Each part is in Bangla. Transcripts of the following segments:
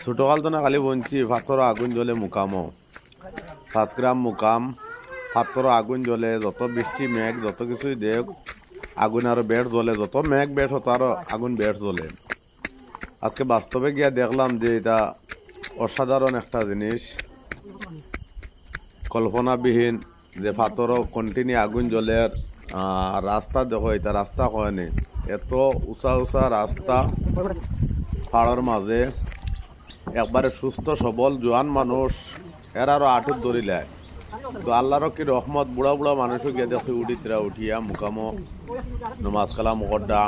ছোটকাল তো না খালি বঞ্চি পাথর আগুন জ্বলে মুকামো 5 গ্রাম মুকাম পাথর আগুন জ্বলে যত বৃষ্টি মেঘ যত কিছুই দেখ আগুন আরো বেড় জ্বলে যত মেঘ বেড় হতো আরো আগুন বেড় জ্বলে। আজকে বাস্তবে গিয়া দেখলাম যে এটা অসাধারণ একটা জিনিস, কল্পনাবিহীন যে পাথরও কন্টিনিউ আগুন জ্বলে। রাস্তা দেখো, এটা রাস্তা হয়নি, এত উঁচা উঁচা রাস্তা পাহাড়ের মাঝে একবারে সুস্থ সবল জোয়ান মানুষ এর আরো আটুত ধরিলায়। তো আল্লাহর কি রহমত, বুড়া বুড়া মানুষও গিয়ে দেখছে উঠিতরা উঠিয়া মুকামো নমাজ কালাম করডা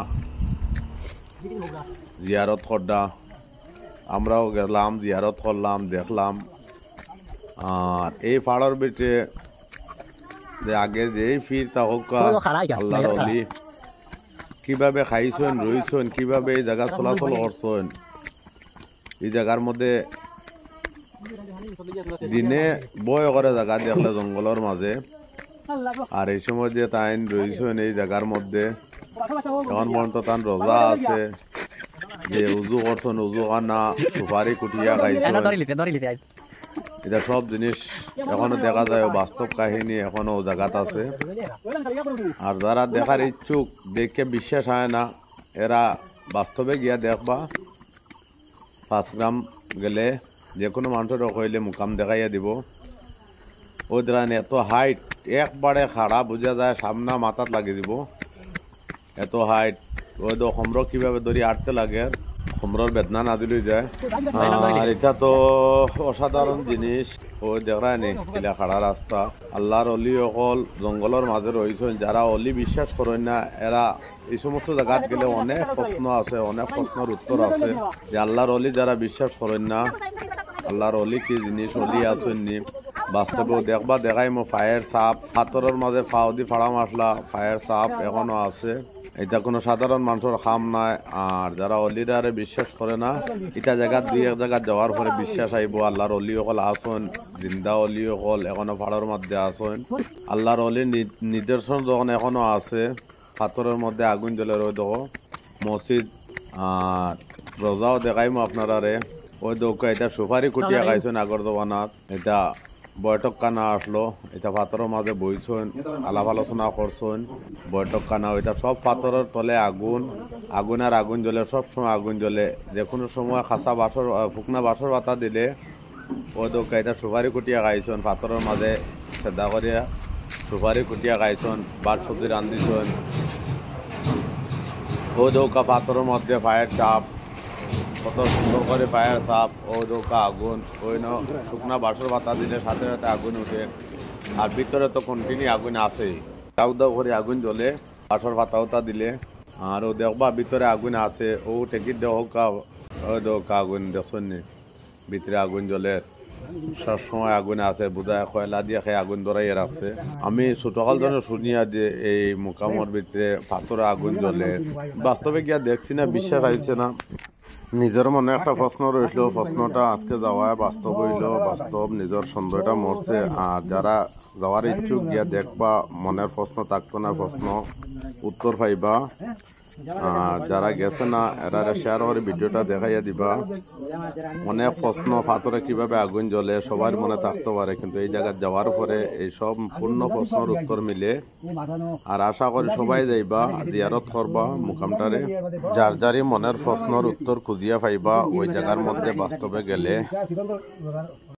জিয়ারত করডা। আমরাও গেলাম, জিয়ারত করলাম, দেখলাম। আর এই পাহাড়ের ভিতরে যে আগে যে ফির তা হোক আল্লাহর অলি কিভাবে খাইছেন রইছেন, কিভাবে এই জায়গা চলাচল করছেন, এই জায়গার মধ্যে দিনে বয় করে জায়গা দেখলে জঙ্গলের মাঝে। আর এই সময় যে তাইন রইছেন এই জায়গার মধ্যে, এখন পর্যন্ত তার রোজা আছে, যে উজু করছেন, উজু খানা সুপারি কুটিয়া খাইছেন, এটা সব জিনিস এখনো দেখা যায়। বাস্তব কাহিনী এখনো জায়গাত আছে। আর যারা দেখার ইচ্ছুক, দেখে বিশ্বাস হয় না, এরা বাস্তবে গিয়া দেখবা। 5 গ্রাম গেলে যে কোনো মানুষের কইলে মুকাম দেখাইয়া দিব। ওই দ্বারা এত হাইট একবারে খাড়া বোঝা যায়, সামনা মাথাত লাগিয়ে দিব, এত হাইট। ওই তো হোমর কিভাবে ধরি আটতে লাগে, হোমরর বেদনা না দিলেই যায়। আর এটা তো অসাধারণ জিনিস। ওই দেখায় নি কিলা খাড়া রাস্তা। আল্লাহর অলি অকল জঙ্গলের মাঝে রয়েছেন, যারা অলি বিশ্বাস করেন না, এরা এই সমস্ত জায়গাত গেলে অনেক প্রশ্ন আছে, অনেক প্রশ্নের উত্তর আছে। যে আল্লাহর অলি যারা বিশ্বাস করেন না, আল্লাহর অলি কি জিনিস, অলি আসেননি বাস্তবেও দেখবা। দেখাই মো ফায়ার সাপ পাথরের মাঝে ফাও দি ফাড়া মাসলা, ফায়ার সাপ এখনো আছে। এটা কোনো সাধারণ মানুষের খাম নাই। আর যারা অলিরারে বিশ্বাস করে না, এটা জায়গা দুই এক জায়গা যাওয়ার পরে বিশ্বাস আইব আল্লাহর অলি অকল আসন, জিন্দা অলি অকল এখনো ফাড়ার মধ্যে আসন। আল্লাহর অলির নিদর্শন যখন এখনো আছে, পাথরের মধ্যে আগুন জ্বলে রয়ে দেখো মসজিদ। আর রোজাও দেখাইমো আপনারারে। ওই দৌকা এটা সুপারি কুটিয়া খাইছেন আগর জমানাত। এটা বৈঠক কানা আসলো, এটা পাথরের মাঝে বইছেন, আলাপ আলোচনা করছেন। বৈঠক কানা ওইটা সব পাথরের তলে আগুন, আগুন আর আগুন জ্বলে, সব সময় আগুন জ্বলে। যে কোনো সময় খাসা বাসর ফুকনা বাসর পাতা দিলে ওই দৌকা এটা সুপারি কুটিয়া খাইছেন, পাথরের মাঝে সেদা করিয়া সুপারি কুটিয়া খাইছেন, বাট সবজি রান্ধিছেন। ও দৌকা পাথরের মধ্যে ফায়ার চাপ, কত সুন্দর করে ফায়ার চাপ। ও দৌকা আগুন, ওই ন শুকনা বাসর পাতা দিলে সাথে সাথে আগুন উঠে। আর ভিতরে তো কন্টিনিউ আগুন আসেই, দাউ দাউ করে আগুন জ্বলে বাসর পাতা উতা দিলে। আর ও দেখবা ভিতরে আগুন আছে, ও টেকির দেখা ও দৌকা আগুন দেখছেন নি, ভিতরে আগুন জ্বলে সব সময় আগুন আছে। বোধহয় কয়লা দিয়ে খেয়ে আগুন ধরাইয়া রাখছে। আমি ছোটকাল ধরে শুনিয়া যে এই মুকামর ভিতরে পাথরে আগুন জ্বলে, বাস্তবে গিয়া দেখছি না, বিশ্বাস আইছে না। নিজের মনে একটা প্রশ্ন রইল, প্রশ্নটা আজকে যাওয়ায় বাস্তব হইল, বাস্তব নিজের সন্দেহটা মরছে। আর যারা যাওয়ার ইচ্ছুক গিয়া দেখবা, মনের প্রশ্ন থাকতো না, প্রশ্ন উত্তর পাইবা। আর যারা গেছে না, এরা শেয়ার করে ভিডিওটা দেখাইয়া দিবা। অনেক প্রশ্ন, পাথরে কিভাবে আগুন জ্বলে সবার মনে থাকতে পারে, কিন্তু এই জায়গায় যাওয়ার পরে এই সব পূর্ণ প্রশ্নের উত্তর মিলে। আর আশা করি সবাই যাইবা, জিয়ারত করবা মুকামটারে। যার যারই মনের প্রশ্নের উত্তর খুঁজিয়া পাইবা ওই জায়গার মধ্যে বাস্তবে গেলে।